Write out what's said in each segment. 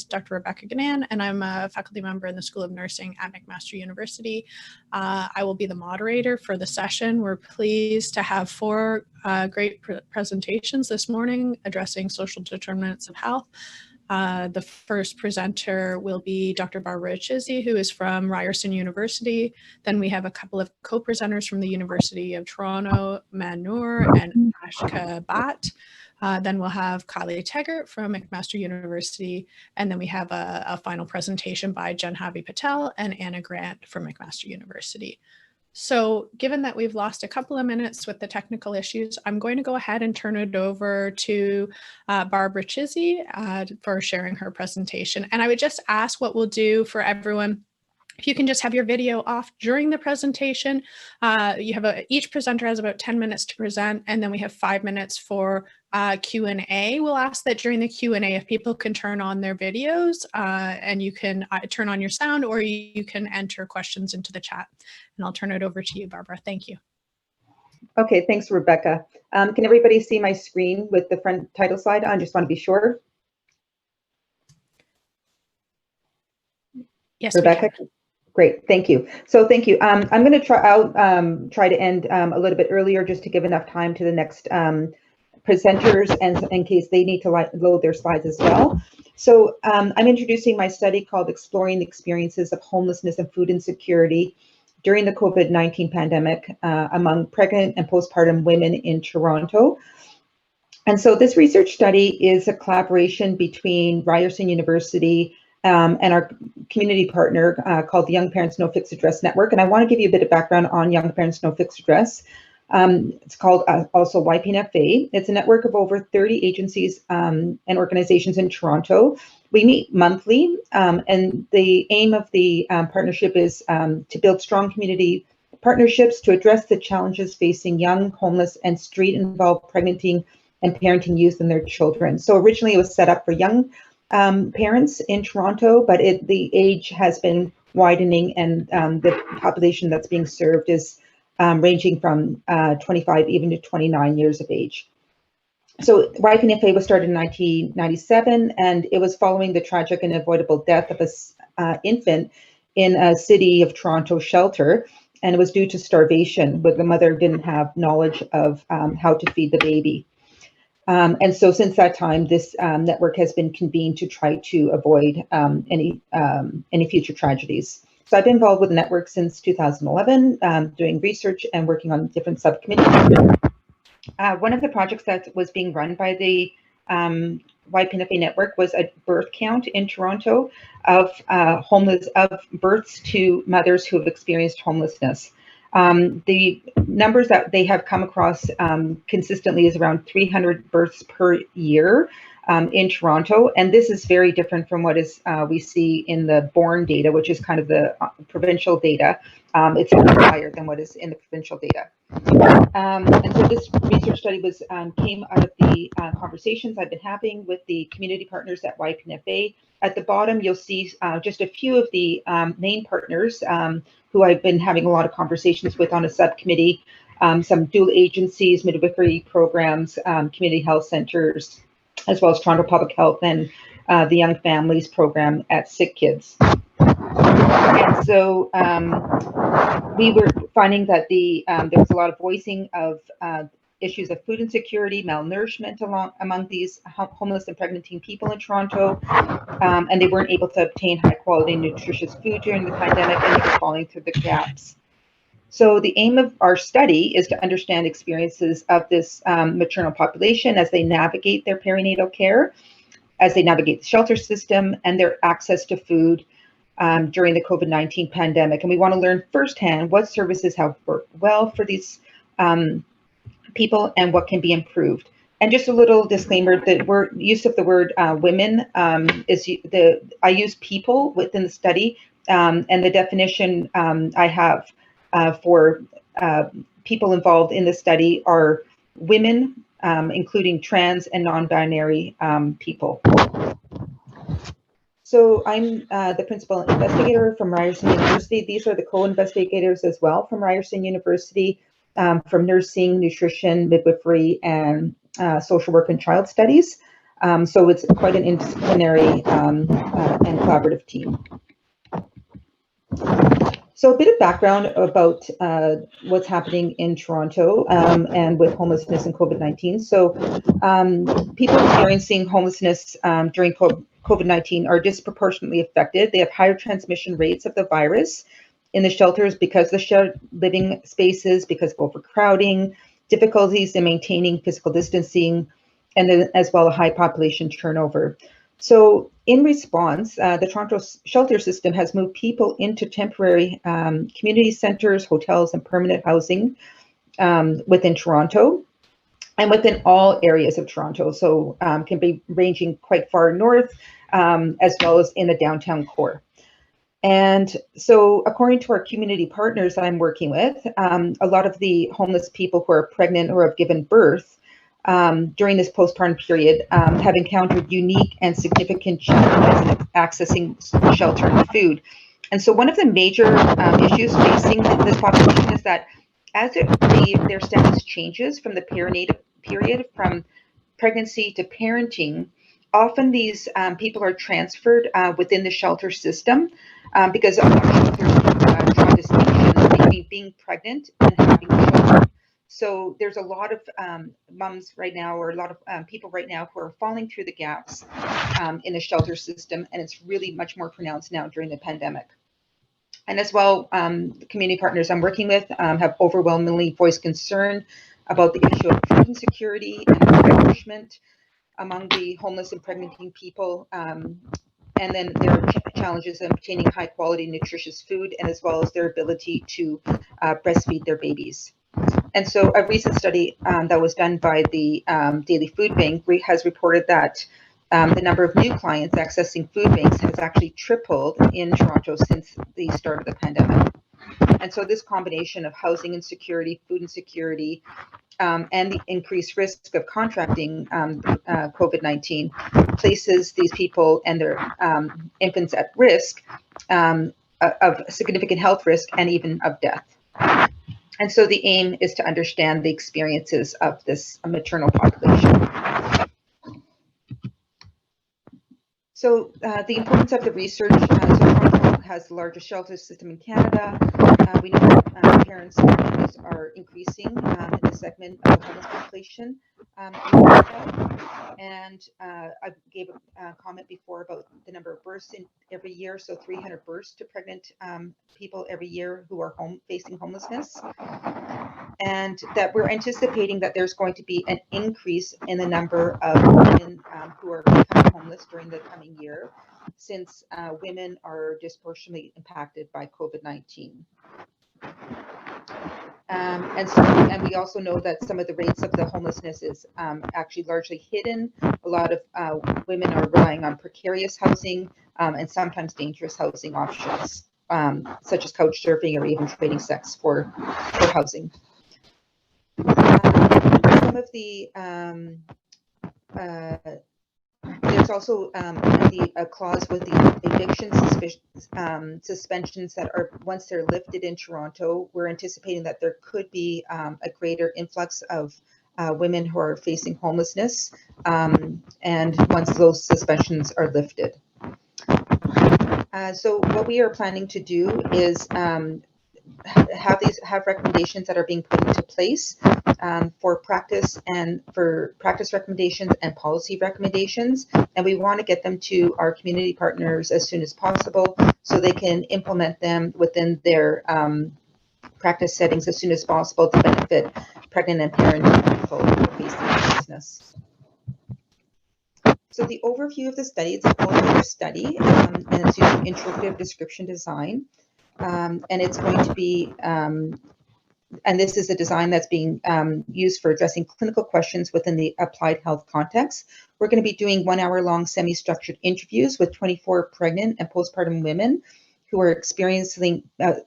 Dr. Rebecca Ganann, and I'm a faculty member in the School of Nursing at McMaster University. I will be the moderator for the session. We're pleased to have four great presentations this morning addressing social determinants of health. The first presenter will be Dr. Barbara Chyzzy, who is from Ryerson University. Then we have a couple of co-presenters from the University of Toronto, Noor and Aashka Bhatt. Then we'll have Kylie Teggart from McMaster University. And then we have a final presentation by Janhavi Patel and Annabelle Grant from McMaster University. So given that we've lost a couple of minutes with the technical issues, I'm going to go ahead and turn it over to Barbara Chyzzy for sharing her presentation. And I would just ask what we'll do for everyone, if you can just have your video off during the presentation. You have each presenter has about 10 minutes to present, and then we have 5 minutes for Q&A. We'll ask that during the Q&A, if people can turn on their videos and you can turn on your sound, or you can enter questions into the chat. And I'll turn it over to you, Barbara. Thank you. Okay, thanks, Rebecca. Can everybody see my screen with the front title slide? I just want to be sure. Yes, Rebecca. Great, thank you. So thank you. I'm going to try to end a little bit earlier just to give enough time to the next presenters, and in case they need to load their slides as well. So I'm introducing my study called Exploring the Experiences of Homelessness and Food Insecurity during the COVID-19 pandemic among pregnant and postpartum women in Toronto. And so this research study is a collaboration between Ryerson University and our community partner called the Young Parents No Fixed Address Network. And I want to give you a bit of background on Young Parents No Fixed Address. It's called also YPNFA. It's a network of over 30 agencies and organizations in Toronto. We meet monthly, and the aim of the partnership is to build strong community partnerships to address the challenges facing young, homeless, and street-involved pregnanting and parenting youth and their children. So originally it was set up for young parents in Toronto, but the age has been widening, and the population that's being served is ranging from 25 even to 29 years of age. So YPNFA was started in 1997, and it was following the tragic and avoidable death of an infant in a City of Toronto shelter, and it was due to starvation, where the mother didn't have knowledge of how to feed the baby. And so since that time, this network has been convened to try to avoid any future tragedies. So I've been involved with the network since 2011, doing research and working on different subcommittees. One of the projects that was being run by the YPNFA network was a birth count in Toronto of births to mothers who have experienced homelessness. The numbers that they have come across consistently is around 300 births per year in Toronto, and this is very different from what we see in the born data, which is kind of the provincial data. It's much higher than what is in the provincial data. And so this research study came out of the conversations I've been having with the community partners at YPNFA. At the bottom, you'll see just a few of the main partners who I've been having a lot of conversations with on a subcommittee, some dual agencies, midwifery programs, community health centers, as well as Toronto Public Health and the Young Families Program at Sick Kids. And so we were finding that there was a lot of voicing of issues of food insecurity, malnourishment among these homeless and pregnant people in Toronto, and they weren't able to obtain high quality nutritious food during the pandemic, and they were falling through the gaps. So the aim of our study is to understand experiences of this maternal population as they navigate their perinatal care, as they navigate the shelter system, and their access to food during the COVID-19 pandemic. And we want to learn firsthand what services have worked well for these people and what can be improved. And just a little disclaimer, the use of the word women I use people within the study, and the definition I have for people involved in the study are women, including trans and non-binary people. So I'm the principal investigator from Ryerson University. These are the co-investigators as well from Ryerson University, from nursing, nutrition, midwifery, and social work and child studies. So it's quite an interdisciplinary and collaborative team. So a bit of background about what's happening in Toronto and with homelessness and COVID-19. So people experiencing homelessness during COVID-19 are disproportionately affected. They have higher transmission rates of the virus in the shelters because of the shared living spaces, because of overcrowding, difficulties in maintaining physical distancing, and then as well a high population turnover. So in response, the Toronto shelter system has moved people into temporary community centers, hotels, and permanent housing within Toronto and within all areas of Toronto. So can be ranging quite far north as well as in the downtown core. And so according to our community partners that I'm working with, a lot of the homeless people who are pregnant or have given birth during this postpartum period have encountered unique and significant challenges in accessing shelter and food. And so one of the major issues facing this population is that as their status changes from the perinatal period from pregnancy to parenting, often these people are transferred within the shelter system because a lot of shelters draw distinctions between being pregnant and having children. So there's a lot of moms right now, or a lot of people right now who are falling through the gaps in the shelter system, and it's really much more pronounced now during the pandemic. And as well, the community partners I'm working with have overwhelmingly voiced concern about the issue of food insecurity and malnourishment among the homeless and pregnant people. And then there are challenges in obtaining high quality nutritious food, and as well as their ability to breastfeed their babies. And so a recent study that was done by the Daily Food Bank has reported that the number of new clients accessing food banks has actually tripled in Toronto since the start of the pandemic. And so this combination of housing insecurity, food insecurity, and the increased risk of contracting COVID-19 places these people and their infants at risk of significant health risk and even of death. And so the aim is to understand the experiences of this maternal population. So the importance of the research, so Toronto has the largest shelter system in Canada. We know that parents and families are increasing in the segment of the homeless population in Canada. And I gave a comment before about the number of births in every year, so 300 births to pregnant people every year who are facing homelessness. And that we're anticipating that there's going to be an increase in the number of women who are becoming homeless during the coming year, since women are disproportionately impacted by COVID-19. And we also know that some of the rates of the homelessness is actually largely hidden. A lot of women are relying on precarious housing and sometimes dangerous housing options, such as couch surfing or even trading sex for housing. Some of the there's also a clause with the eviction suspensions that are, once they're lifted in Toronto, we're anticipating that there could be a greater influx of women who are facing homelessness, and once those suspensions are lifted. So what we are planning to do is have recommendations that are being put into place for practice recommendations and policy recommendations, and we want to get them to our community partners as soon as possible so they can implement them within their practice settings as soon as possible to benefit pregnant and parenting people who are facing homelessness. So the overview of the study, it's a qualitative study, and it's using interpretive description design. And it's going to be, and this is a design that's being used for addressing clinical questions within the applied health context. We're going to be doing 1 hour long semi-structured interviews with 24 pregnant and postpartum women who are experiencing,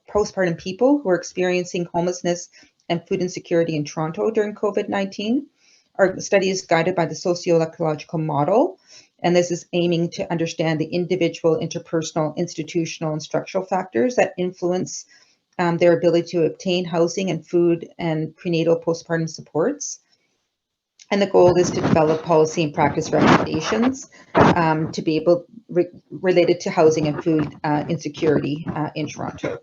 postpartum people who are experiencing homelessness and food insecurity in Toronto during COVID-19. Our study is guided by the socio-ecological model, and this is aiming to understand the individual, interpersonal, institutional, and structural factors that influence their ability to obtain housing and food and prenatal postpartum supports. And the goal is to develop policy and practice recommendations to be able related to housing and food insecurity in Toronto.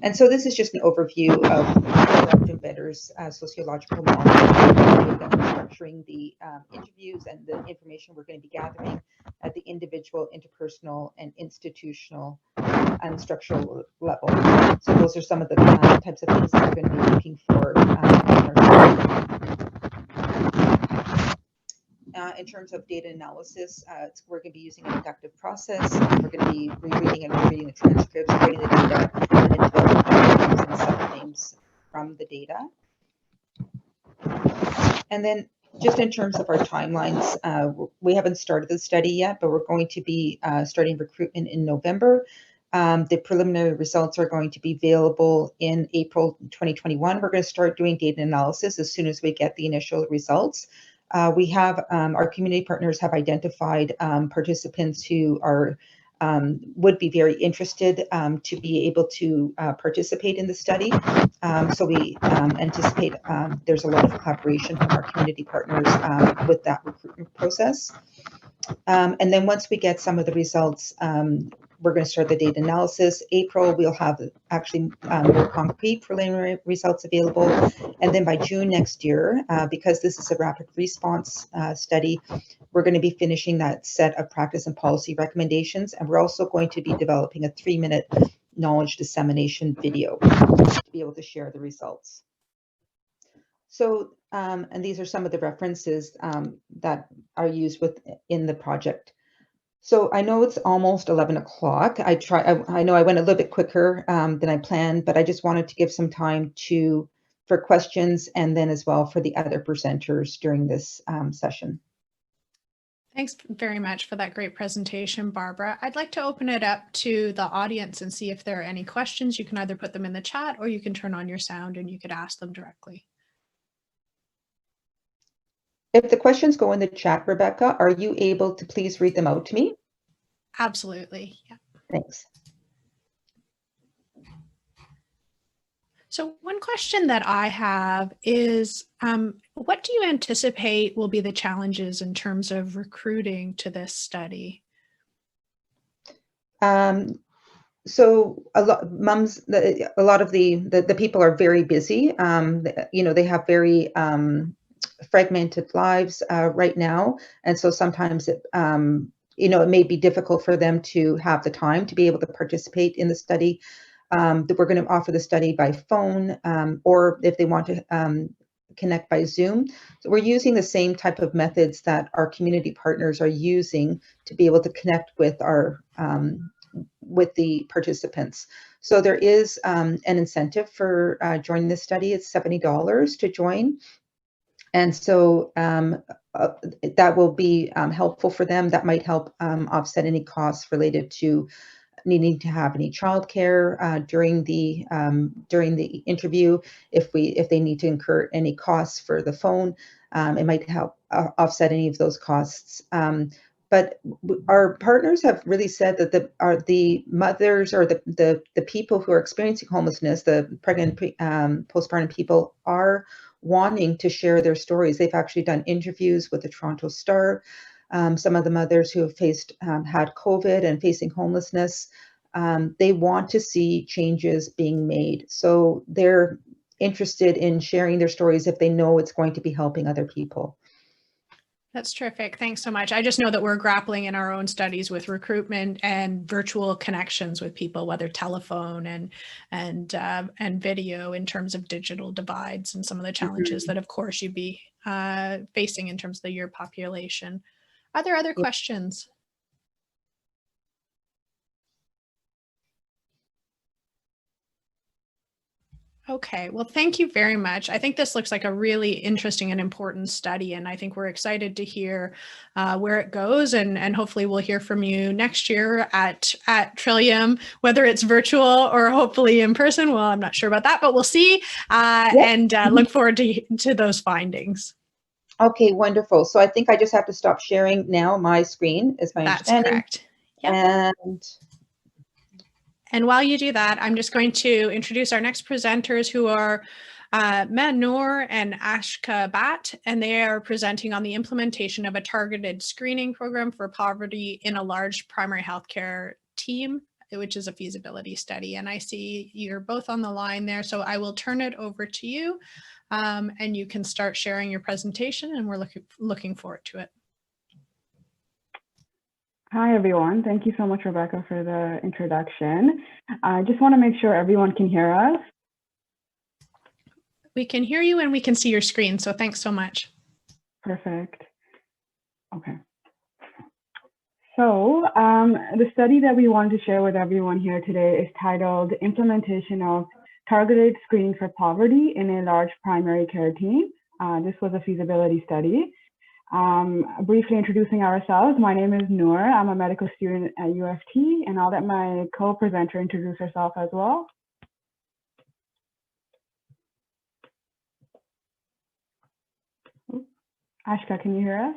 And so this is just an overview of Dr. Vedder's sociological model, structuring the interviews and the information we're going to be gathering at the individual, interpersonal, and institutional and structural level. So those are some of the types of things that we're going to be looking for in terms of data analysis. We're going to be using an inductive process. We're going to be rereading and rereading the transcripts, reading the data, and then developing and sub-names from the data. And then just in terms of our timelines, we haven't started the study yet, but we're going to be starting recruitment in November. The preliminary results are going to be available in April 2021. We're going to start doing data analysis as soon as we get the initial results. We have our community partners have identified participants who are would be very interested to be able to participate in the study. So we anticipate there's a lot of collaboration from our community partners with that recruitment process. And then once we get some of the results, we're going to start the data analysis. April, we'll have actually more concrete preliminary results available. And then by June next year, because this is a rapid response study, we're going to be finishing that set of practice and policy recommendations. And we're also going to be developing a 3-minute knowledge dissemination video to be able to share the results. So, and these are some of the references that are used in the project. So I know it's almost 11 o'clock. I know I went a little bit quicker than I planned, but I just wanted to give some time for questions and then as well for the other presenters during this session. Thanks very much for that great presentation, Barbara. I'd like to open it up to the audience and see if there are any questions. You can either put them in the chat or you can turn on your sound and you could ask them directly. If the questions go in the chat, Rebecca, are you able to please read them out to me? Absolutely. Yeah. Thanks. So one question that I have is, what do you anticipate will be the challenges in terms of recruiting to this study? So a lot of the people are very busy. You know, they have very fragmented lives right now, and so sometimes you know, it may be difficult for them to have the time to be able to participate in the study. That we're going to offer the study by phone, or if they want to connect by Zoom. So we're using the same type of methods that our community partners are using to be able to connect with the participants. So there is an incentive for joining the study. It's $70 to join. And so that will be helpful for them. That might help offset any costs related to needing to have any childcare during the interview. If they need to incur any costs for the phone, it might help offset any of those costs. But our partners have really said that the mothers or the people who are experiencing homelessness, the pregnant, postpartum people, are wanting to share their stories. They've actually done interviews with the Toronto Star. Some of the mothers who have had COVID and facing homelessness, they want to see changes being made. So they're interested in sharing their stories if they know it's going to be helping other people. That's terrific. Thanks so much. I just know that we're grappling in our own studies with recruitment and virtual connections with people, whether telephone and video, in terms of digital divides and some of the challenges that, of course, you'd be facing in terms of your population. Are there other questions? Okay, well, thank you very much. I think this looks like a really interesting and important study, and I think we're excited to hear where it goes, and hopefully we'll hear from you next year at Trillium, whether it's virtual or hopefully in person. Well, I'm not sure about that, but we'll see, and look forward to those findings. Okay, wonderful. So I think I just have to stop sharing now. My screen is my understanding. That's correct. Yep. And while you do that, I'm just going to introduce our next presenters, who are Noor and Aashka Bhatt, and they are presenting on the implementation of a targeted screening program for poverty in a large primary healthcare team, which is a feasibility study. And I see you're both on the line there, so I will turn it over to you, and you can start sharing your presentation, and we're looking forward to it. Hi, everyone. Thank you so much, Rebecca, for the introduction. I just want to make sure everyone can hear us. We can hear you and we can see your screen, so thanks so much. Perfect. Okay. So the study that we wanted to share with everyone here today is titled Implementation of Targeted Screening for Poverty in a Large Primary Care Team. This was a feasibility study. Briefly introducing ourselves, my name is Noor. I'm a medical student at UFT, and I'll let my co-presenter introduce herself as well. Aashka, can you hear us?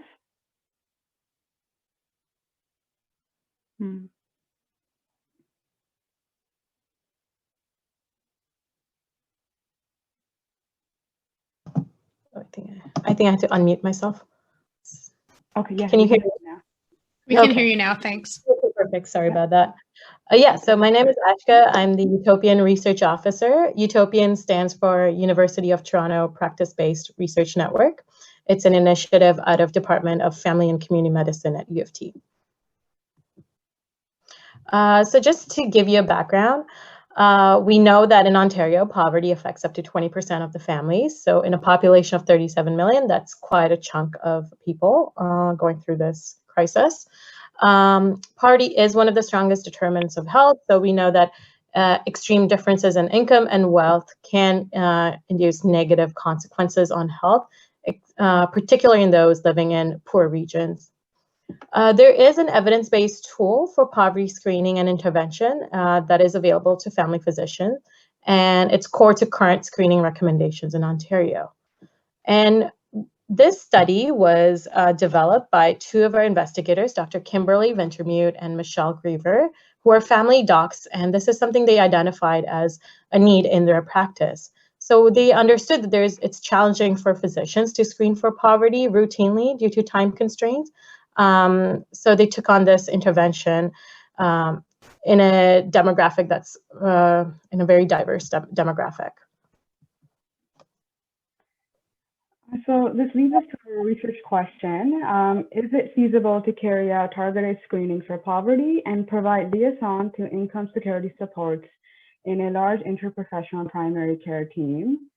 I think I have to unmute myself. Okay, yeah. Can you hear me now? We can hear you now, thanks. Okay, perfect, sorry about that. Yeah, so my name is Aashka. I'm the Utopian Research Officer. Utopian stands for University of Toronto Practice-Based Research Network. It's an initiative out of Department of Family and Community Medicine at UFT. So just to give you a background, we know that in Ontario, poverty affects up to 20% of the families. So in a population of 37 million, that's quite a chunk of people going through this crisis. Poverty is one of the strongest determinants of health. So we know that extreme differences in income and wealth can induce negative consequences on health, particularly in those living in poor regions. There is an evidence-based tool for poverty screening and intervention that is available to family physicians, and it's core to current screening recommendations in Ontario. And this study was developed by two of our investigators, Dr. Kimberly Vintermute and Michelle Griever, who are family docs, and this is something they identified as a need in their practice. So they understood that it's challenging for physicians to screen for poverty routinely due to time constraints. So they took on this intervention in a demographic that's in a very diverse demographic. So this leads us to a research question. Is it feasible to carry out targeted screening for poverty and provide liaison to income security supports in a large interprofessional primary care team?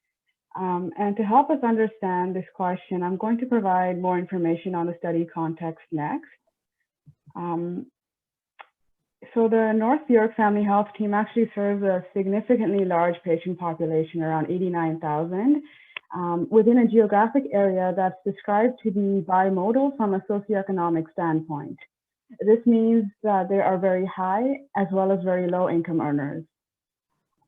And to help us understand this question, I'm going to provide more information on the study context next. So the North York Family Health Team actually serves a significantly large patient population, around 89,000, within a geographic area that's described to be bimodal from a socioeconomic standpoint. This means that there are very high as well as very low income earners.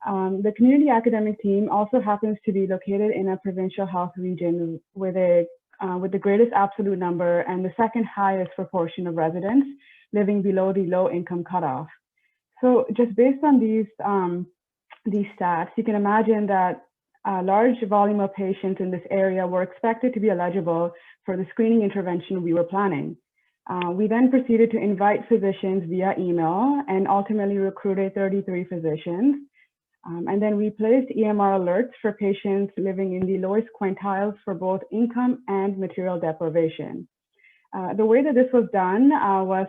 The community academic team also happens to be located in a provincial health region with the greatest absolute number and the second highest proportion of residents living below the low income cutoff. So just based on these stats, you can imagine that a large volume of patients in this area were expected to be eligible for the screening intervention we were planning. We then proceeded to invite physicians via email and ultimately recruited 33 physicians. And then we placed EMR alerts for patients living in the lowest quintiles for both income and material deprivation. The way that this was done was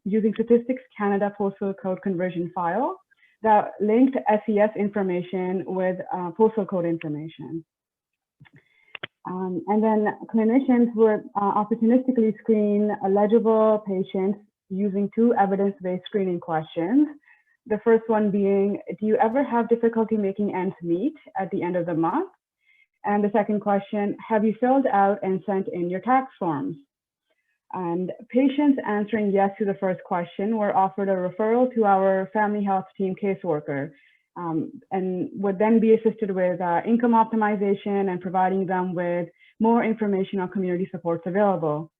using Statistics Canada postal code conversion file that linked SES information with postal code information. And then clinicians would opportunistically screen eligible patients using two evidence-based screening questions. The first one being, do you ever have difficulty making ends meet at the end of the month? And the second question, have you filled out and sent in your tax forms? And patients answering yes to the first question were offered a referral to our family health team caseworker and would then be assisted with income optimization and providing them with more information on community supports available.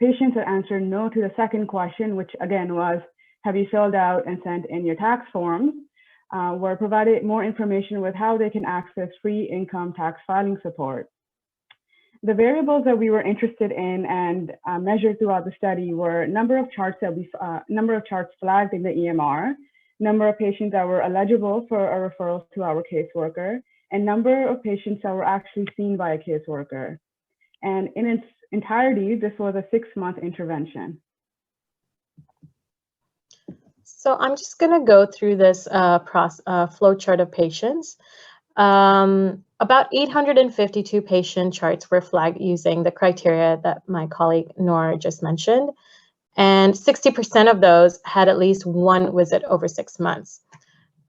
Patients that answered no to the second question, which again was, have you filled out and sent in your tax forms, were provided more information with how they can access free income tax filing support. The variables that we were interested in and measured throughout the study were number of charts flagged in the EMR, number of patients that were eligible for a referral to our caseworker, and number of patients that were actually seen by a caseworker. And in its entirety, this was a 6-month intervention. So I'm just going to go through this flow chart of patients. About 852 patient charts were flagged using the criteria that my colleague Noor just mentioned, and 60% of those had at least one visit over 6 months.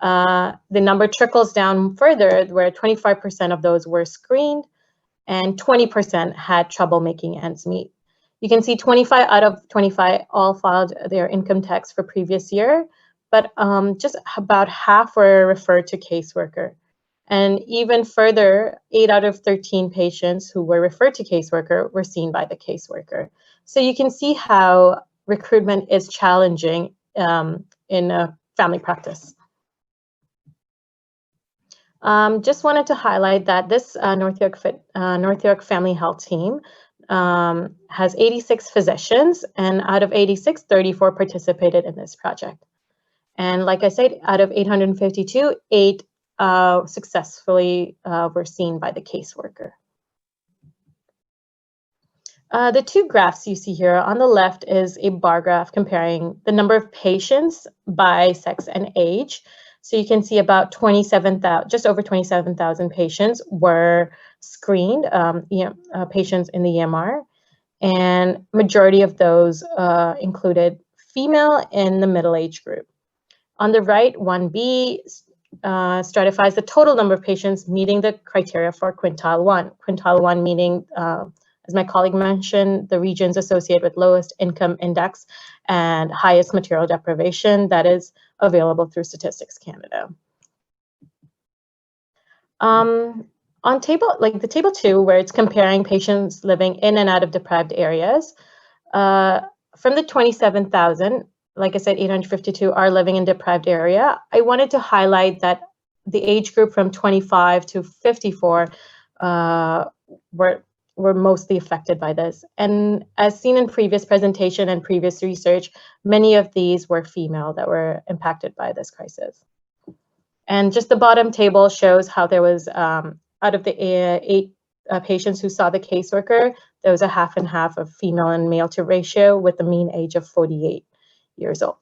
The number trickles down further, where 25% of those were screened and 20% had trouble making ends meet. You can see 25 out of 25 all filed their income tax for previous year, but just about half were referred to caseworker. And even further, 8 out of 13 patients who were referred to caseworker were seen by the caseworker. So you can see how recruitment is challenging in family practice. Just wanted to highlight that this North York Family Health team has 86 physicians, and out of 86, 34 participated in this project. And like I said, out of 852, 8 successfully were seen by the caseworker. The two graphs you see here on the left is a bar graph comparing the number of patients by sex and age. So you can see about 27,000, just over 27,000 patients were screened, patients in the EMR, and majority of those included female in the middle age group. On the right, 1B stratifies the total number of patients meeting the criteria for quintile 1. Quintile 1 meaning, as my colleague mentioned, the regions associated with lowest income index and highest material deprivation that is available through Statistics Canada. On the table 2, where it's comparing patients living in and out of deprived areas, from the 27,000, like I said, 852 are living in deprived area. I wanted to highlight that the age group from 25 to 54 were mostly affected by this. And as seen in previous presentation and previous research, many of these were female that were impacted by this crisis. And just the bottom table shows how there was, out of the 8 patients who saw the caseworker, there was a half and half of female and male to ratio with a mean age of 48 years old.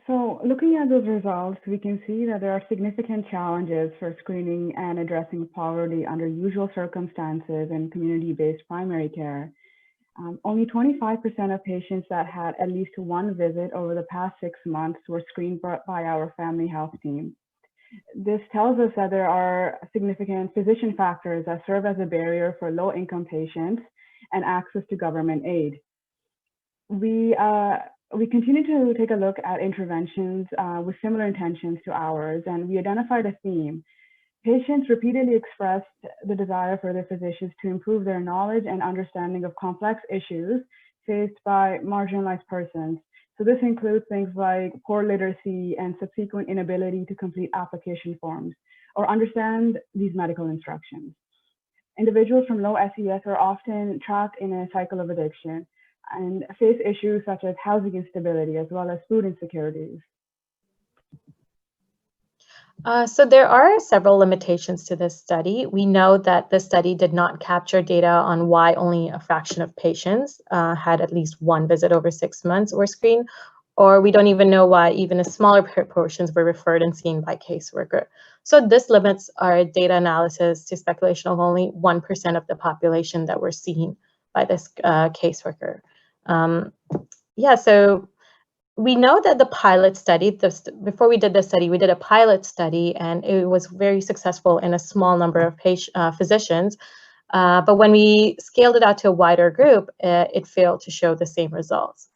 So looking at those results, we can see that there are significant challenges for screening and addressing poverty under usual circumstances in community-based primary care. Only 25% of patients that had at least one visit over the past 6 months were screened by our family health team. This tells us that there are significant physician factors that serve as a barrier for low-income patients and access to government aid. We continue to take a look at interventions with similar intentions to ours, and we identified a theme. Patients repeatedly expressed the desire for their physicians to improve their knowledge and understanding of complex issues faced by marginalized persons. So this includes things like poor literacy and subsequent inability to complete application forms or understand these medical instructions. Individuals from low SES are often trapped in a cycle of addiction and face issues such as housing instability as well as food insecurities. So there are several limitations to this study. We know that the study did not capture data on why only a fraction of patients had at least one visit over 6 months or screened, or we don't even know why even a smaller proportions were referred and seen by caseworker. So this limits our data analysis to speculation of only 1% of the population that were seen by this caseworker. So we know that the pilot study, before we did this study, we did a pilot study and it was very successful in a small number of physicians. But when we scaled it out to a wider group, it failed to show the same results.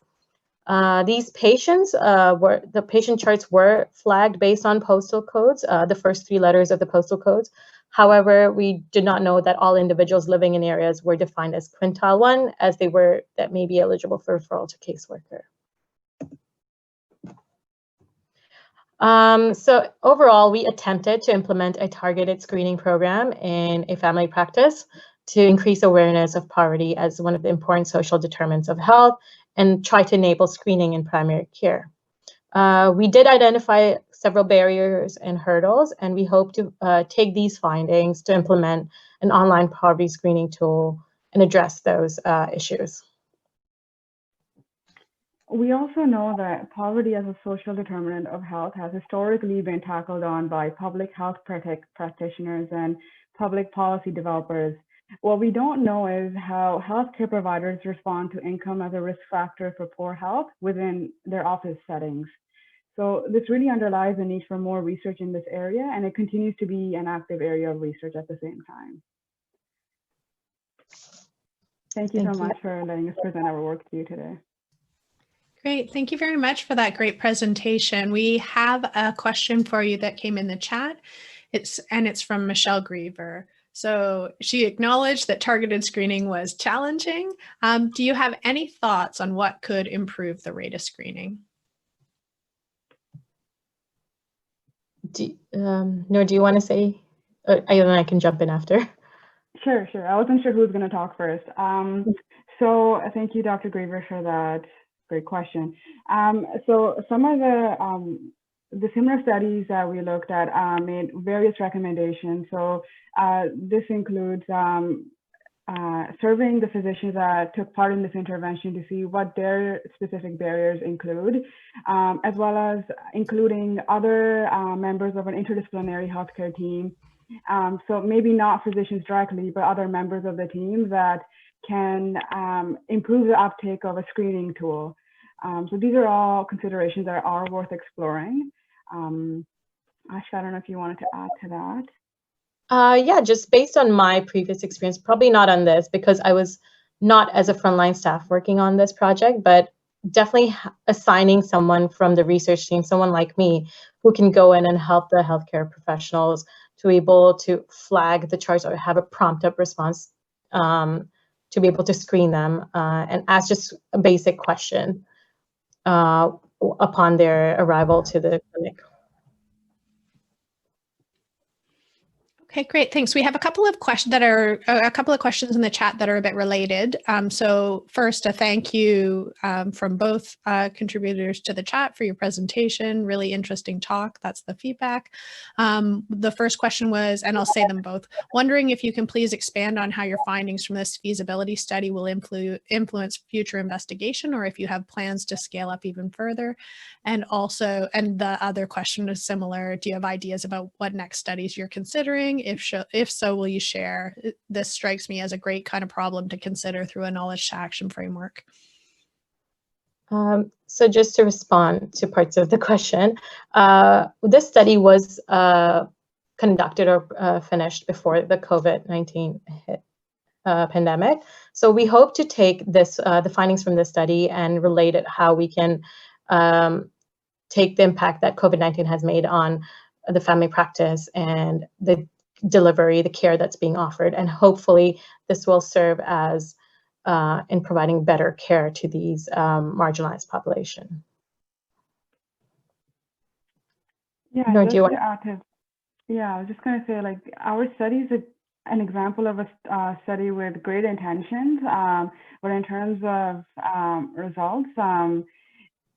These patients the patient charts were flagged based on postal codes, the first 3 letters of the postal codes. However, we did not know that all individuals living in areas were defined as quintile 1, as they were that may be eligible for referral to caseworker. So overall, we attempted to implement a targeted screening program in a family practice to increase awareness of poverty as one of the important social determinants of health and try to enable screening in primary care. We did identify several barriers and hurdles, and we hope to take these findings to implement an online poverty screening tool and address those issues. We also know that poverty as a social determinant of health has historically been tackled on by public health practitioners and public policy developers. What we don't know is how healthcare providers respond to income as a risk factor for poor health within their office settings. So this really underlies the need for more research in this area, and it continues to be an active area of research at the same time. Thank you so much for letting us present our work to you today. Great. Thank you very much for that great presentation. We have a question for you that came in the chat. It's from Michelle Griever. So she acknowledged that targeted screening was challenging. Do you have any thoughts on what could improve the rate of screening? Noor, do you want to say? I can jump in after. Sure. I wasn't sure who was going to talk first. So thank you, Dr. Griever, for that great question. So some of the similar studies that we looked at made various recommendations. So this includes surveying the physicians that took part in this intervention to see what their specific barriers include, as well as including other members of an interdisciplinary healthcare team. So maybe not physicians directly, but other members of the team that can improve the uptake of a screening tool. So these are all considerations that are worth exploring. Aashka, I don't know if you wanted to add to that. Yeah, just based on my previous experience, probably not on this because I was not as a frontline staff working on this project, but definitely assigning someone from the research team, someone like me, who can go in and help the healthcare professionals to be able to flag the charts or have a prompt up response to be able to screen them and ask just a basic question upon their arrival to the clinic. Okay, great. Thanks. We have a couple of questions in the chat that are a bit related. So first, a thank you from both contributors to the chat for your presentation. Really interesting talk. That's the feedback. The first question was, and I'll say them both, wondering if you can please expand on how your findings from this feasibility study will influence future investigation, or if you have plans to scale up even further. And also, and the other question is similar. Do you have ideas about what next studies you're considering? If so, will you share? This strikes me as a great kind of problem to consider through a knowledge to action framework. So just to respond to parts of the question, this study was conducted or finished before the COVID-19 pandemic. So we hope to take this, the findings from this study and relate it how we can take the impact that COVID-19 has made on the family practice and the delivery, the care that's being offered. And hopefully this will serve as in providing better care to these marginalized population. Yeah, Noor, do you want I was just going to say, like, our study is an example of a study with great intentions, but in terms of results,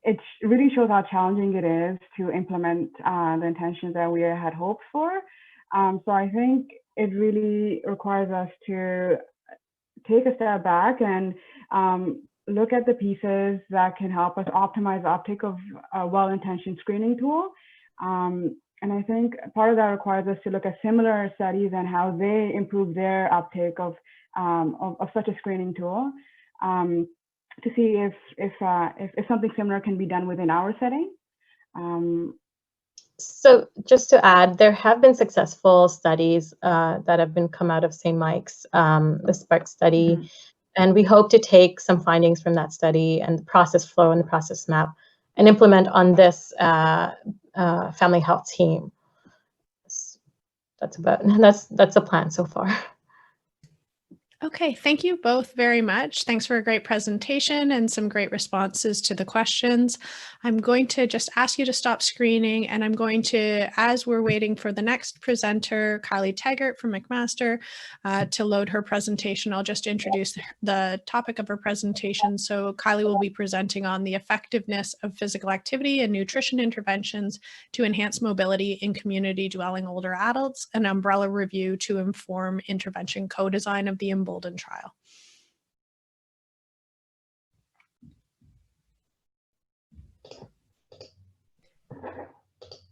it really shows how challenging it is to implement the intentions that we had hoped for. So I think it really requires us to take a step back and look at the pieces that can help us optimize the uptake of a well-intentioned screening tool. And I think part of that requires us to look at similar studies and how they improve their uptake of such a screening tool to see if something similar can be done within our setting. So just to add, there have been successful studies that have been come out of St. Mike's, the SPARC study, and we hope to take some findings from that study and the process flow and the process map and implement on this family health team. That's the plan so far. Okay, thank you both very much. Thanks for a great presentation and some great responses to the questions. I'm going to just ask you to stop screening, and I'm going to, as we're waiting for the next presenter, Kylie Teggart from McMaster, to load her presentation, I'll just introduce the topic of her presentation. So Kylie will be presenting on the effectiveness of physical activity and nutrition interventions to enhance mobility in community dwelling older adults, an umbrella review to inform intervention co-design of the EMBOLDEN trial.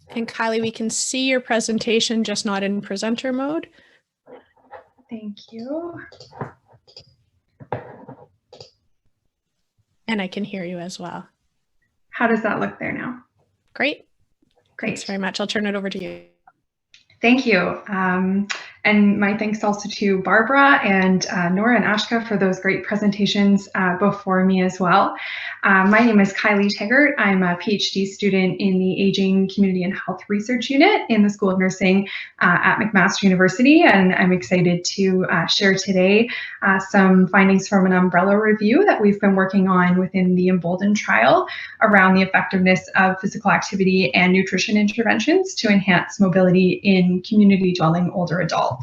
And Kylie, we can see your presentation, just not in presenter mode. Thank you. And I can hear you as well. How does that look there now? Great. Great. Thanks very much. I'll turn it over to you. Thank you. And my thanks also to Barbara and Noor and Aashka for those great presentations before me as well. My name is Kylie Teggart. I'm a PhD student in the Aging, Community and Health Research Unit in the School of Nursing at McMaster University, and I'm excited to share today some findings from an umbrella review that we've been working on within the EMBOLDEN trial around the effectiveness of physical activity and nutrition interventions to enhance mobility in community dwelling older adults.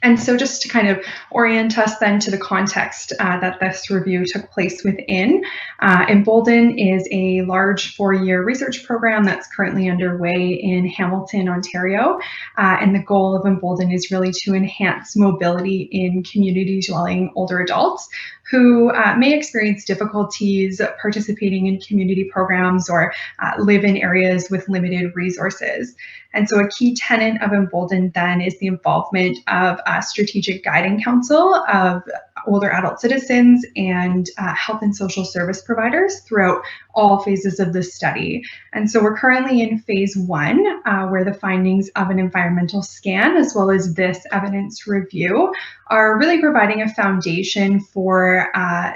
And so just to kind of orient us then to the context that this review took place within, EMBOLDEN is a large 4-year research program that's currently underway in Hamilton, Ontario. And the goal of EMBOLDEN is really to enhance mobility in community dwelling older adults who may experience difficulties participating in community programs or live in areas with limited resources. And so a key tenet of EMBOLDEN then is the involvement of a strategic guiding council of older adult citizens and health and social service providers throughout all phases of the study. And so we're currently in phase 1, where the findings of an environmental scan as well as this evidence review are really providing a foundation for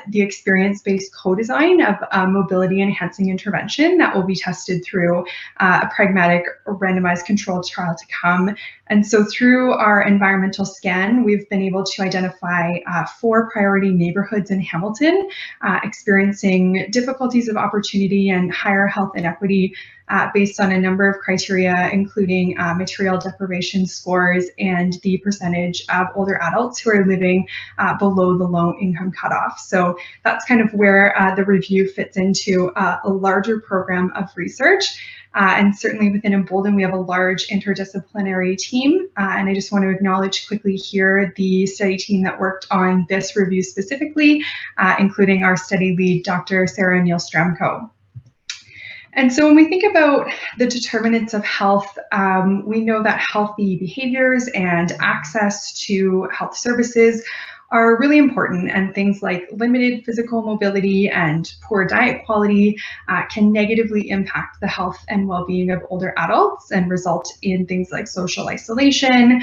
the experience-based co-design of mobility enhancing intervention that will be tested through a pragmatic randomized controlled trial to come. And so through our environmental scan, we've been able to identify 4 priority neighborhoods in Hamilton experiencing difficulties of opportunity and higher health inequity based on a number of criteria, including material deprivation scores and the percentage of older adults who are living below the low income cutoff. So that's kind of where the review fits into a larger program of research. And certainly within EMBOLDEN, we have a large interdisciplinary team. And I just want to acknowledge quickly here the study team that worked on this review specifically, including our study lead, Dr. Sarah Neal-Stramko. And so when we think about the determinants of health, we know that healthy behaviors and access to health services are really important, and things like limited physical mobility and poor diet quality can negatively impact the health and well-being of older adults and result in things like social isolation,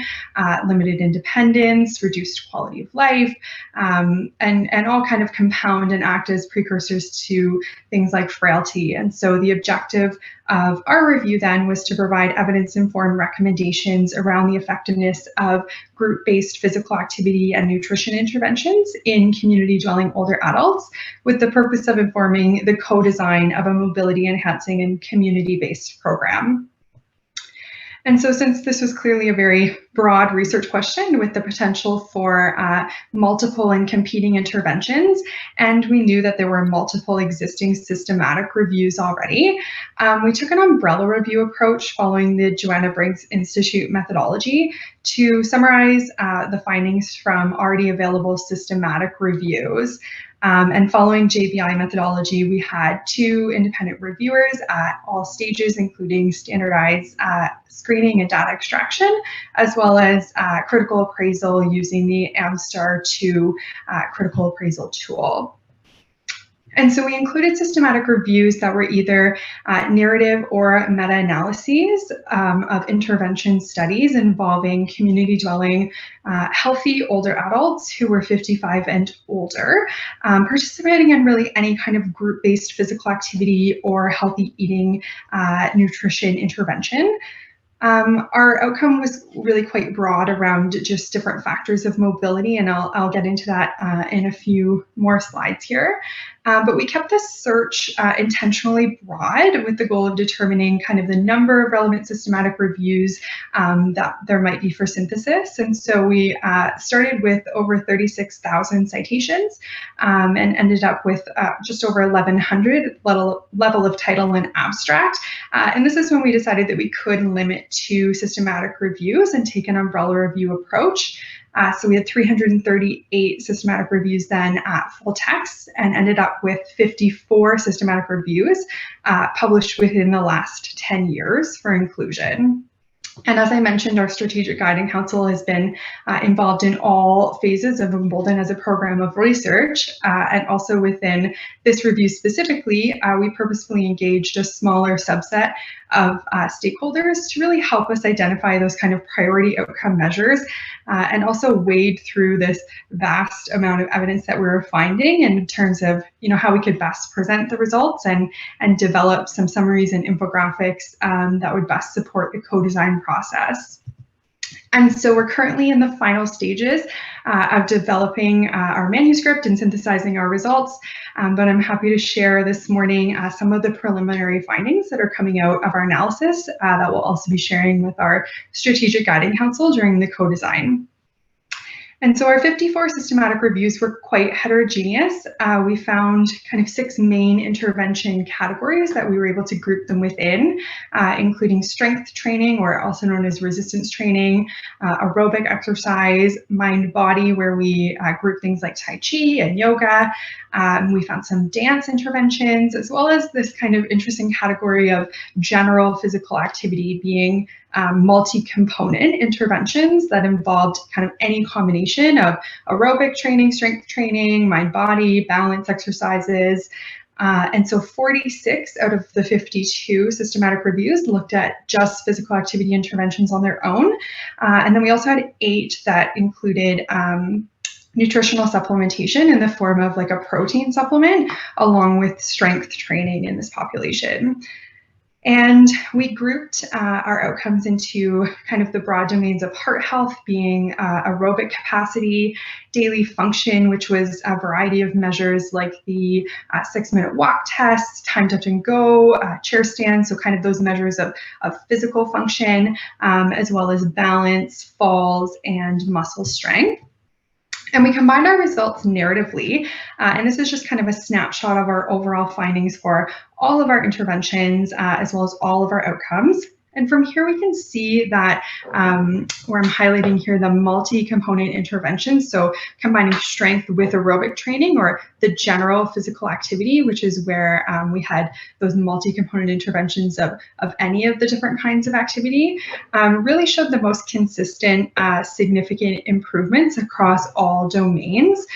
limited independence, reduced quality of life, and all kind of compound and act as precursors to things like frailty. And so the objective of our review then was to provide evidence-informed recommendations around the effectiveness of group-based physical activity and nutrition interventions in community dwelling older adults, with the purpose of informing the co-design of a mobility enhancing and community-based program. And so since this was clearly a very broad research question with the potential for multiple and competing interventions, and we knew that there were multiple existing systematic reviews already, we took an umbrella review approach following the Joanna Briggs Institute methodology to summarize the findings from already available systematic reviews. And following JBI methodology, we had 2 independent reviewers at all stages, including standardized screening and data extraction, as well as critical appraisal using the AmStar 2 critical appraisal tool. And so we included systematic reviews that were either narrative or meta-analyses of intervention studies involving community dwelling healthy older adults who were 55 and older, participating in really any kind of group-based physical activity or healthy eating nutrition intervention. Our outcome was really quite broad around just different factors of mobility, and I'll get into that in a few more slides here. But we kept this search intentionally broad with the goal of determining kind of the number of relevant systematic reviews that there might be for synthesis. And so we started with over 36,000 citations and ended up with just over 1,100 level of title and abstract. And this is when we decided that we could limit to systematic reviews and take an umbrella review approach. So we had 338 systematic reviews then at full text and ended up with 54 systematic reviews published within the last 10 years for inclusion. And as I mentioned, our Strategic Guiding Council has been involved in all phases of EMBOLDEN as a program of research. And also within this review specifically, we purposefully engaged a smaller subset of stakeholders to really help us identify those kind of priority outcome measures and also wade through this vast amount of evidence that we were finding in terms of how we could best present the results and develop some summaries and infographics that would best support the co-design process. And so we're currently in the final stages of developing our manuscript and synthesizing our results, but I'm happy to share this morning some of the preliminary findings that are coming out of our analysis that we'll also be sharing with our Strategic Guiding Council during the co-design. And so our 54 systematic reviews were quite heterogeneous. We found kind of 6 main intervention categories that we were able to group them within, including strength training, or also known as resistance training, aerobic exercise, mind-body, where we group things like Tai Chi and yoga. We found some dance interventions, as well as this kind of interesting category of general physical activity being multi-component interventions that involved kind of any combination of aerobic training, strength training, mind-body, balance exercises. And so 46 out of the 52 systematic reviews looked at just physical activity interventions on their own. And then we also had 8 that included nutritional supplementation in the form of like a protein supplement, along with strength training in this population. And we grouped our outcomes into kind of the broad domains of heart health being aerobic capacity, daily function, which was a variety of measures like the 6-minute walk test, time, touch, and go, chair stand, so kind of those measures of physical function, as well as balance, falls, and muscle strength. And we combined our results narratively, and this is just kind of a snapshot of our overall findings for all of our interventions, as well as all of our outcomes. And from here, we can see that where I'm highlighting here the multi-component interventions, so combining strength with aerobic training or the general physical activity, which is where we had those multi-component interventions of any of the different kinds of activity, really showed the most consistent, significant improvements across all domains.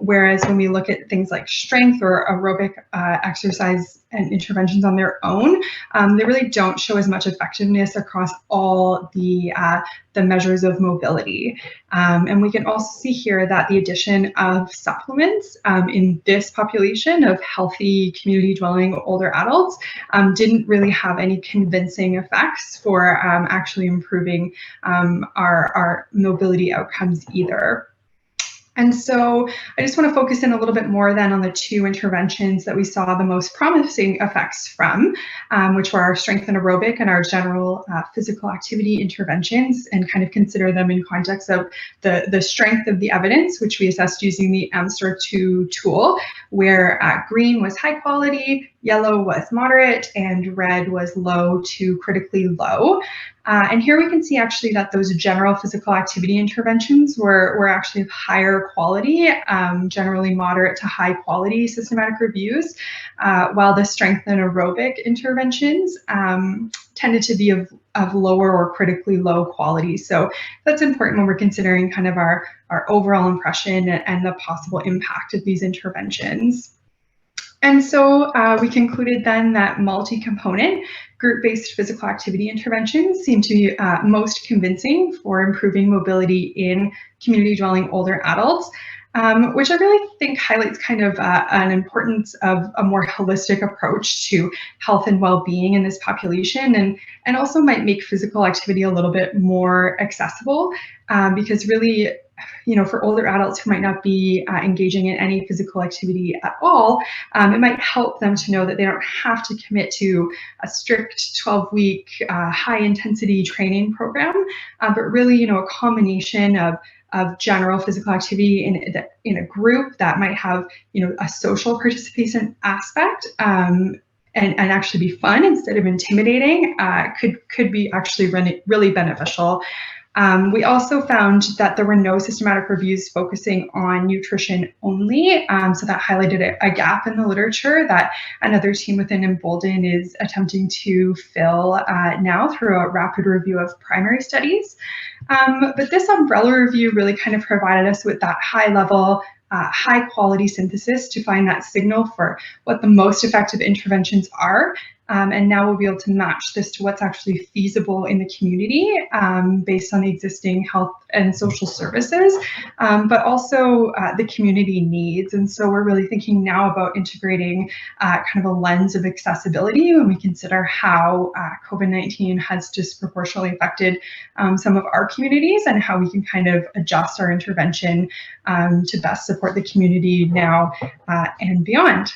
Whereas when we look at things like strength or aerobic exercise and interventions on their own, they really don't show as much effectiveness across all the measures of mobility. And we can also see here that the addition of supplements in this population of healthy community dwelling older adults didn't really have any convincing effects for actually improving our mobility outcomes either. And so I just want to focus in a little bit more then on the 2 interventions that we saw the most promising effects from, which were our strength and aerobic and our general physical activity interventions, and kind of consider them in context of the strength of the evidence, which we assessed using the AMSTAR2 tool, where green was high quality, yellow was moderate, and red was low to critically low. And here we can see actually that those general physical activity interventions were actually of higher quality, generally moderate to high quality systematic reviews, while the strength and aerobic interventions tended to be of lower or critically low quality. So that's important when we're considering kind of our overall impression and the possible impact of these interventions. And so we concluded then that multi-component group-based physical activity interventions seem to be most convincing for improving mobility in community dwelling older adults. which I really think highlights kind of an importance of a more holistic approach to health and well-being in this population, and also might make physical activity a little bit more accessible, because really, for older adults who might not be engaging in any physical activity at all, it might help them to know that they don't have to commit to a strict 12-week high-intensity training program, but really, a combination of general physical activity in a group that might have, a social participation aspect, and actually be fun instead of intimidating, could be actually really beneficial. We also found that there were no systematic reviews focusing on nutrition only, so that highlighted a gap in the literature that another team within Embolden is attempting to fill now through a rapid review of primary studies. But this umbrella review really kind of provided us with that high-level, high-quality synthesis to find that signal for what the most effective interventions are. And now we'll be able to match this to what's actually feasible in the community, based on the existing health and social services, but also the community needs. And so we're really thinking now about integrating kind of a lens of accessibility when we consider how COVID-19 has disproportionately affected some of our communities, and how we can kind of adjust our intervention to best support the community now and beyond.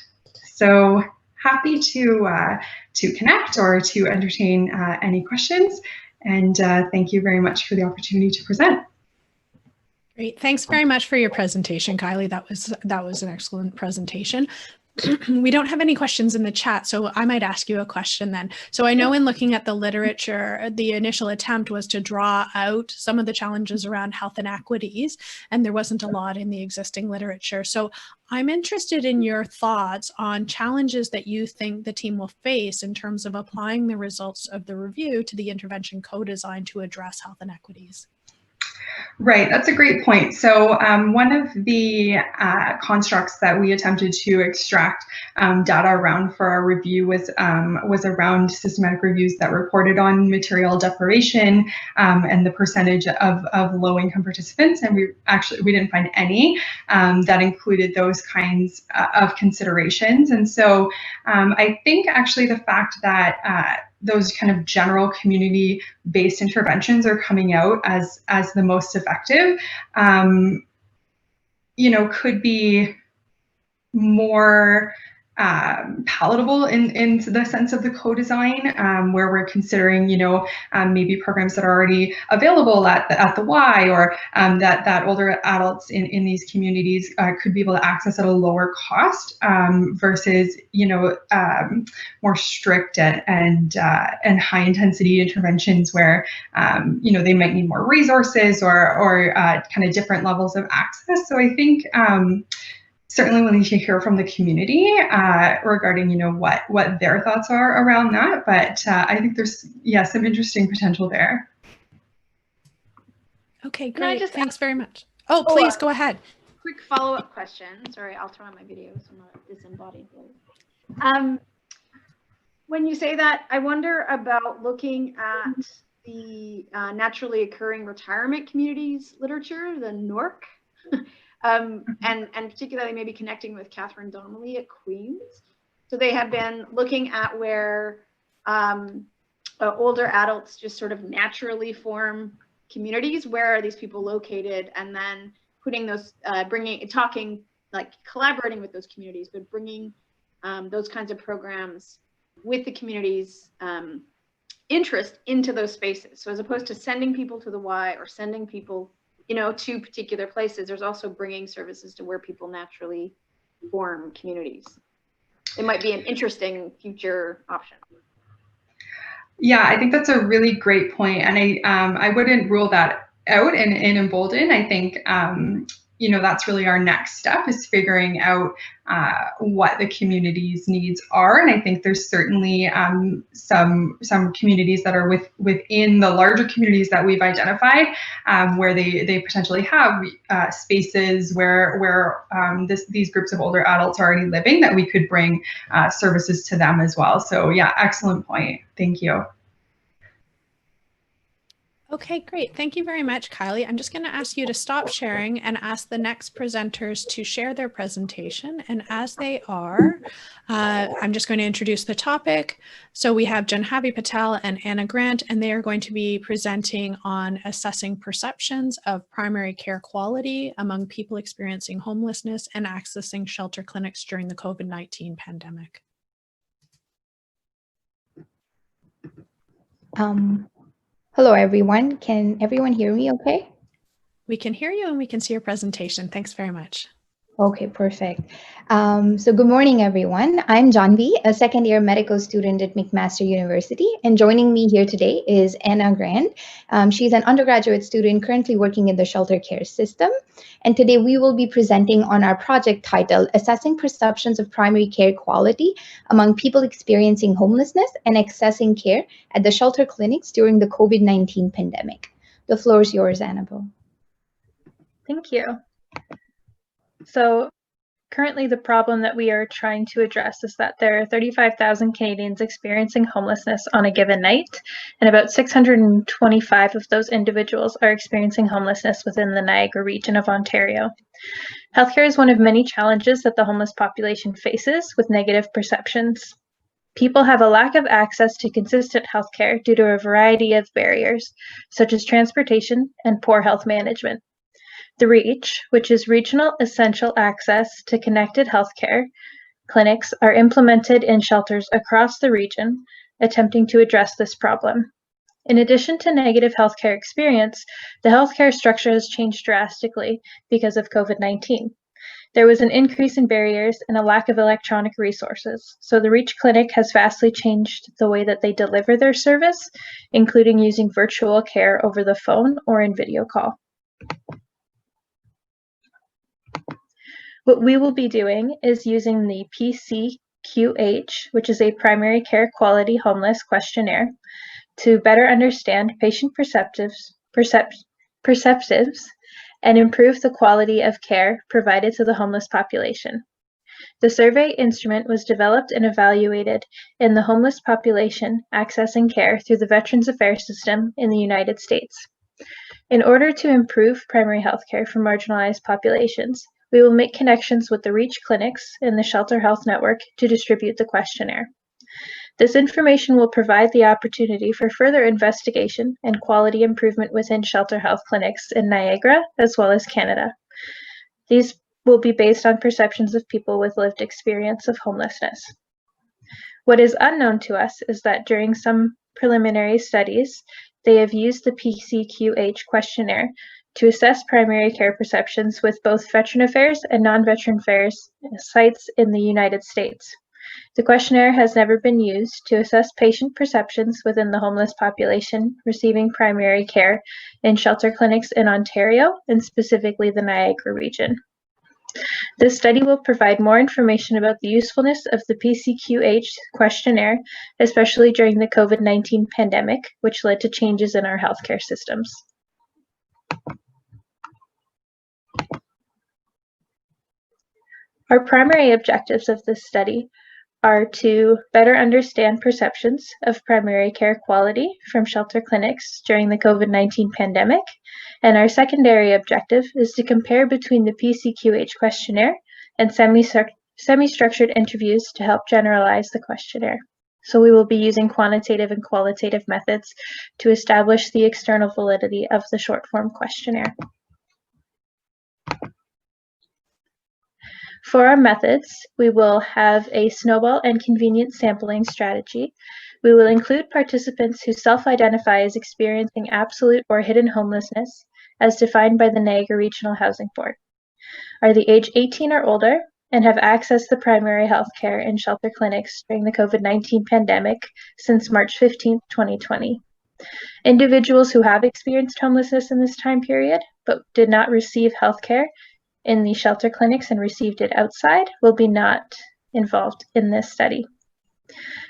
So happy to connect or to entertain any questions, and thank you very much for the opportunity to present. Great, thanks very much for your presentation, Kylie. That was an excellent presentation. We don't have any questions in the chat, so I might ask you a question then. So I know in looking at the literature, the initial attempt was to draw out some of the challenges around health inequities, and there wasn't a lot in the existing literature. So I'm interested in your thoughts on challenges that you think the team will face in terms of applying the results of the review to the intervention co-design to address health inequities. Right, that's a great point. So one of the constructs that we attempted to extract data around for our review was around systematic reviews that reported on material deprivation and the percentage of low-income participants, and we didn't find any that included those kinds of considerations. And so I think actually the fact that those kind of general community-based interventions are coming out as the most effective, could be more palatable in the sense of the co-design, where we're considering, maybe programs that are already available at the Y, or that older adults in these communities could be able to access at a lower cost, versus, more strict and high intensity interventions where, they might need more resources or kind of different levels of access. So I think, certainly we need to hear from the community regarding, what their thoughts are around that. But I think there's, some interesting potential there. Okay, great. Thanks very much. Oh, please go ahead. Quick follow-up question. Sorry, I'll turn on my video so I'm not disembodied. When you say that, I wonder about looking at the naturally occurring retirement communities literature, the NORC. And particularly maybe connecting with Catherine Donnelly at Queen's. So they have been looking at where older adults just sort of naturally form communities. Where are these people located? And then putting those, collaborating with those communities, but bringing those kinds of programs with the community's interest into those spaces. So as opposed to sending people to the Y or sending people to particular places, there's also bringing services to where people naturally form communities. It might be an interesting future option. Yeah, I think that's a really great point, and I wouldn't rule that out in Embolden. I think that's really our next step, is figuring out what the community's needs are. And I think there's certainly some communities that are within the larger communities that we've identified, where they potentially have spaces where these groups of older adults are already living, that we could bring services to them as well. So yeah, excellent point. Thank you. Okay, great. Thank you very much, Kylie. I'm just going to ask you to stop sharing and ask the next presenters to share their presentation. And as they are, I'm just going to introduce the topic. So we have Janhavi Patel and Annabelle Grant, and they are going to be presenting on assessing perceptions of primary care quality among people experiencing homelessness and accessing shelter clinics during the COVID-19 pandemic. Hello, everyone. Can everyone hear me okay? We can hear you and we can see your presentation. Thanks very much. Okay, perfect. So good morning, everyone. I'm Janhavi, a second-year medical student at McMaster University, and joining me here today is Annabelle Grant. She's an undergraduate student currently working in the shelter care system. And today we will be presenting on our project titled Assessing Perceptions of Primary Care Quality Among People Experiencing Homelessness and Accessing Care at the Shelter Clinics During the COVID-19 Pandemic. The floor is yours, Annabelle. Thank you. So currently the problem that we are trying to address is that there are 35,000 Canadians experiencing homelessness on a given night, and about 625 of those individuals are experiencing homelessness within the Niagara region of Ontario. Healthcare is one of many challenges that the homeless population faces with negative perceptions. People have a lack of access to consistent healthcare due to a variety of barriers, such as transportation and poor health management. The REACH, which is Regional Essential Access to Connected Healthcare clinics, are implemented in shelters across the region, attempting to address this problem. In addition to negative healthcare experience, the healthcare structure has changed drastically because of COVID-19. There was an increase in barriers and a lack of electronic resources, so the REACH clinic has vastly changed the way that they deliver their service, including using virtual care over the phone or in video call. What we will be doing is using the PCQH, which is a Primary Care Quality Homeless Questionnaire, to better understand patient perceptives and improve the quality of care provided to the homeless population. The survey instrument was developed and evaluated in the homeless population accessing care through the Veterans Affairs system in the United States. In order to improve primary health care for marginalized populations, we will make connections with the REACH clinics in the Shelter Health Network to distribute the questionnaire. This information will provide the opportunity for further investigation and quality improvement within shelter health clinics in Niagara as well as Canada. These will be based on perceptions of people with lived experience of homelessness. What is unknown to us is that during some preliminary studies, they have used the PCQH questionnaire to assess primary care perceptions with both Veteran Affairs and non-Veteran Affairs sites in the United States. The questionnaire has never been used to assess patient perceptions within the homeless population receiving primary care in shelter clinics in Ontario, and specifically the Niagara region. This study will provide more information about the usefulness of the PCQH questionnaire, especially during the COVID-19 pandemic, which led to changes in our healthcare systems. Our primary objectives of this study are to better understand perceptions of primary care quality from shelter clinics during the COVID-19 pandemic, and our secondary objective is to compare between the PCQH questionnaire and semi-structured interviews to help generalize the questionnaire. So we will be using quantitative and qualitative methods to establish the external validity of the short-form questionnaire. For our methods, we will have a snowball and convenient sampling strategy. We will include participants who self-identify as experiencing absolute or hidden homelessness, as defined by the Niagara Regional Housing Board, are the age 18 or older, and have accessed the primary health care in shelter clinics during the COVID-19 pandemic since March 15, 2020. Individuals who have experienced homelessness in this time period, but did not receive health care in the shelter clinics and received it outside will be not involved in this study.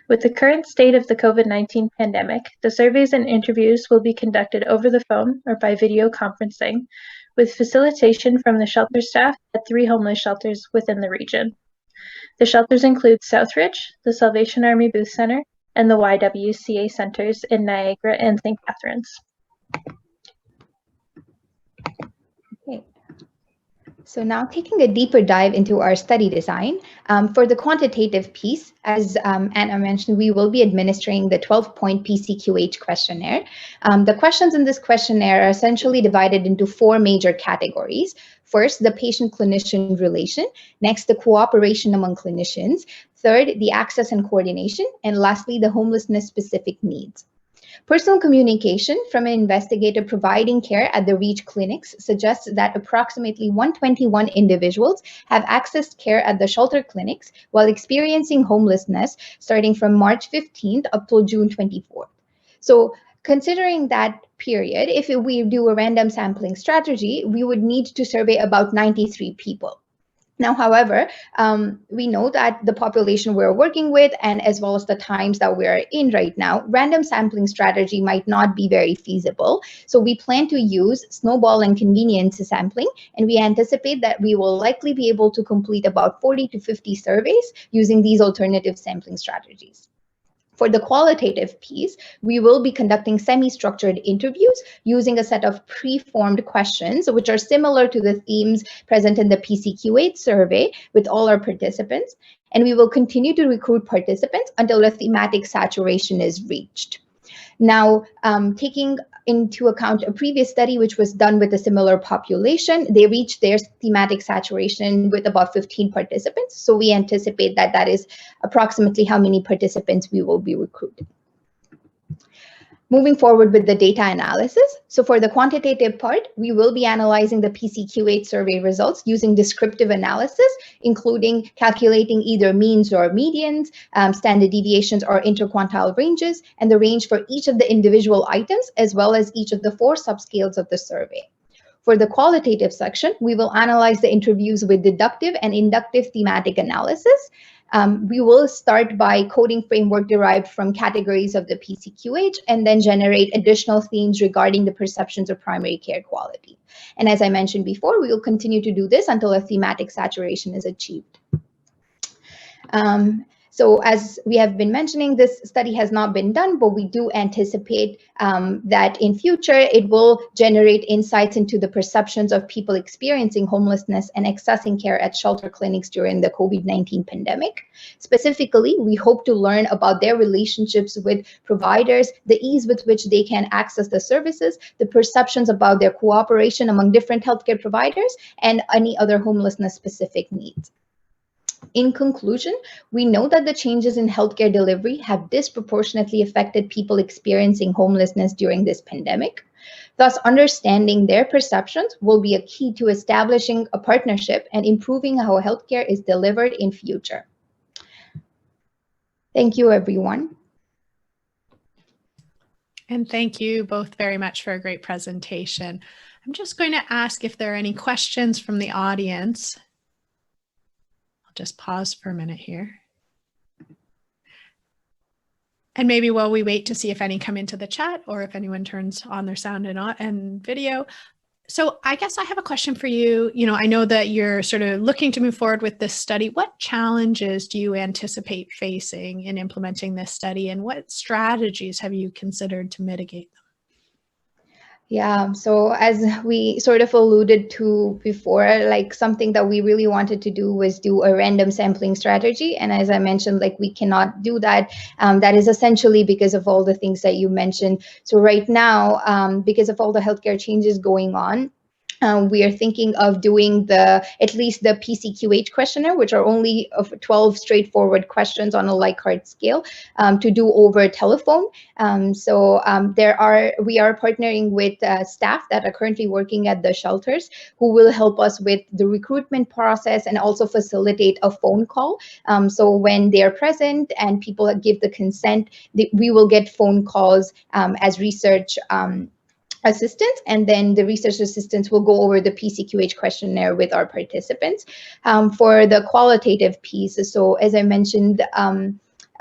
With the current state of the COVID-19 pandemic, the surveys and interviews will be conducted over the phone or by video conferencing, with facilitation from the shelter staff at 3 homeless shelters within the region. The shelters include Southridge, the Salvation Army Booth Center, and the YWCA centers in Niagara and St. Catharines. Okay. So now taking a deeper dive into our study design, for the quantitative piece, as Anna mentioned, we will be administering the 12-point PCQH questionnaire. The questions in this questionnaire are essentially divided into 4 major categories. First, the patient-clinician relation. Next, the cooperation among clinicians. Third, the access and coordination. And lastly, the homelessness-specific needs. Personal communication from an investigator providing care at the REACH clinics suggests that approximately 121 individuals have accessed care at the shelter clinics while experiencing homelessness starting from March 15th up till June 24th. So considering that period, if we do a random sampling strategy, we would need to survey about 93 people. Now, however, we know that the population we're working with and as well as the times that we're in right now, random sampling strategy might not be very feasible. So we plan to use snowball and convenience sampling, and we anticipate that we will likely be able to complete about 40 to 50 surveys using these alternative sampling strategies. For the qualitative piece, we will be conducting semi-structured interviews using a set of pre-formed questions, which are similar to the themes present in the PCQH survey with all our participants. And we will continue to recruit participants until a thematic saturation is reached. Now, taking into account a previous study which was done with a similar population, they reached their thematic saturation with about 15 participants. So we anticipate that that is approximately how many participants we will be recruiting. Moving forward with the data analysis. So for the quantitative part, we will be analyzing the PCQH survey results using descriptive analysis, including calculating either means or medians, standard deviations or interquartile ranges, and the range for each of the individual items, as well as each of the 4 subscales of the survey. For the qualitative section, we will analyze the interviews with deductive and inductive thematic analysis. We will start by coding framework derived from categories of the PCQH and then generate additional themes regarding the perceptions of primary care quality. And as I mentioned before, we will continue to do this until a thematic saturation is achieved. So as we have been mentioning, this study has not been done, but we do anticipate that in future, it will generate insights into the perceptions of people experiencing homelessness and accessing care at shelter clinics during the COVID-19 pandemic. Specifically, we hope to learn about their relationships with providers, the ease with which they can access the services, the perceptions about their cooperation among different healthcare providers, and any other homelessness-specific needs. In conclusion, we know that the changes in healthcare delivery have disproportionately affected people experiencing homelessness during this pandemic. Thus, understanding their perceptions will be a key to establishing a partnership and improving how healthcare is delivered in future. Thank you, everyone. And thank you both very much for a great presentation. I'm just going to ask if there are any questions from the audience. Just pause for a minute here. And maybe while we wait to see if any come into the chat or if anyone turns on their sound and video. So I guess I have a question for you. You know, I know that you're sort of looking to move forward with this study. What challenges do you anticipate facing in implementing this study, and what strategies have you considered to mitigate them? Yeah, so as we sort of alluded to before, like something that we really wanted to do was do a random sampling strategy. And as I mentioned, like we cannot do that. That is essentially because of all the things that you mentioned. So right now, because of all the healthcare changes going on, we are thinking of doing at least the PCQH questionnaire, which are only 12 straightforward questions on a Likert scale, to do over telephone. We are partnering with staff that are currently working at the shelters who will help us with the recruitment process and also facilitate a phone call. So when they are present and people give the consent, we will get phone calls as research assistants, and then the research assistants will go over the PCQH questionnaire with our participants. For the qualitative piece, so as I mentioned,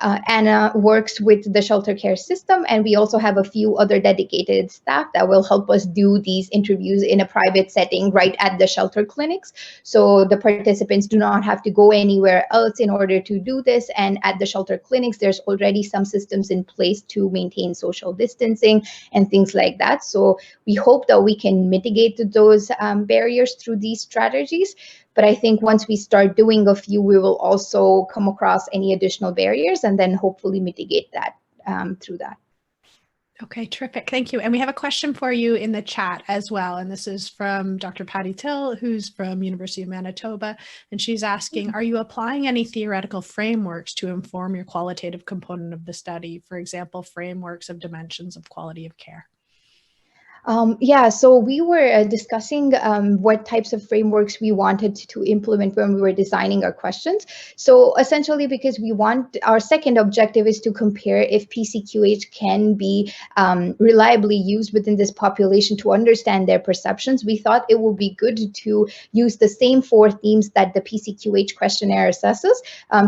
Anna works with the shelter care system, and we also have a few other dedicated staff that will help us do these interviews in a private setting right at the shelter clinics. So the participants do not have to go anywhere else in order to do this. And at the shelter clinics, there's already some systems in place to maintain social distancing and things like that. So we hope that we can mitigate those barriers through these strategies. But I think once we start doing a few, we will also come across any additional barriers and then hopefully mitigate that through that. Okay, terrific. Thank you. And we have a question for you in the chat as well. And this is from Dr. Patty Till, who's from University of Manitoba. And she's asking, are you applying any theoretical frameworks to inform your qualitative component of the study? For example, frameworks of dimensions of quality of care? Yeah, so we were discussing what types of frameworks we wanted to implement when we were designing our questions. So essentially, because we want, our second objective is to compare if PCQH can be reliably used within this population to understand their perceptions. We thought it would be good to use the same 4 themes that the PCQH questionnaire assesses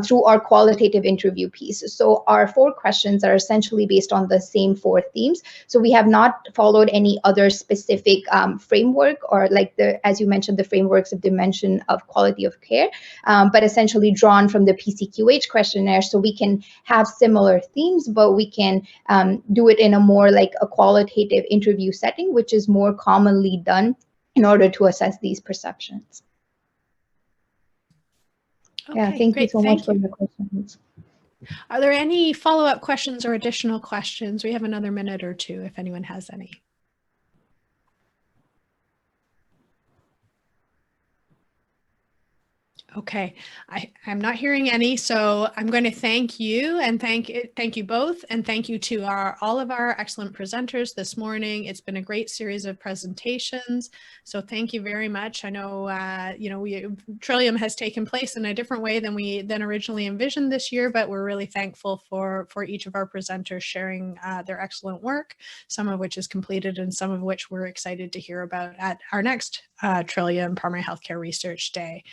through our qualitative interview piece. So our 4 questions are essentially based on the same 4 themes. So we have not followed any other specific framework, or like as you mentioned, the frameworks of dimension of quality of care, but essentially drawn from the PCQH questionnaire. So we can have similar themes, but we can do it in a more like a qualitative interview setting, which is more commonly done in order to assess these perceptions. Okay, yeah, thank great. you so much for the questions. Are there any follow-up questions or additional questions? We have another minute or two if anyone has any. Okay, I'm not hearing any, so I'm going to thank you and thank you both, and thank you to all of our excellent presenters this morning. It's been a great series of presentations, so thank you very much. I know Trillium has taken place in a different way than originally envisioned this year, but we're really thankful for each of our presenters sharing their excellent work, some of which is completed and some of which we're excited to hear about at our next Trillium Primary Healthcare Research Day.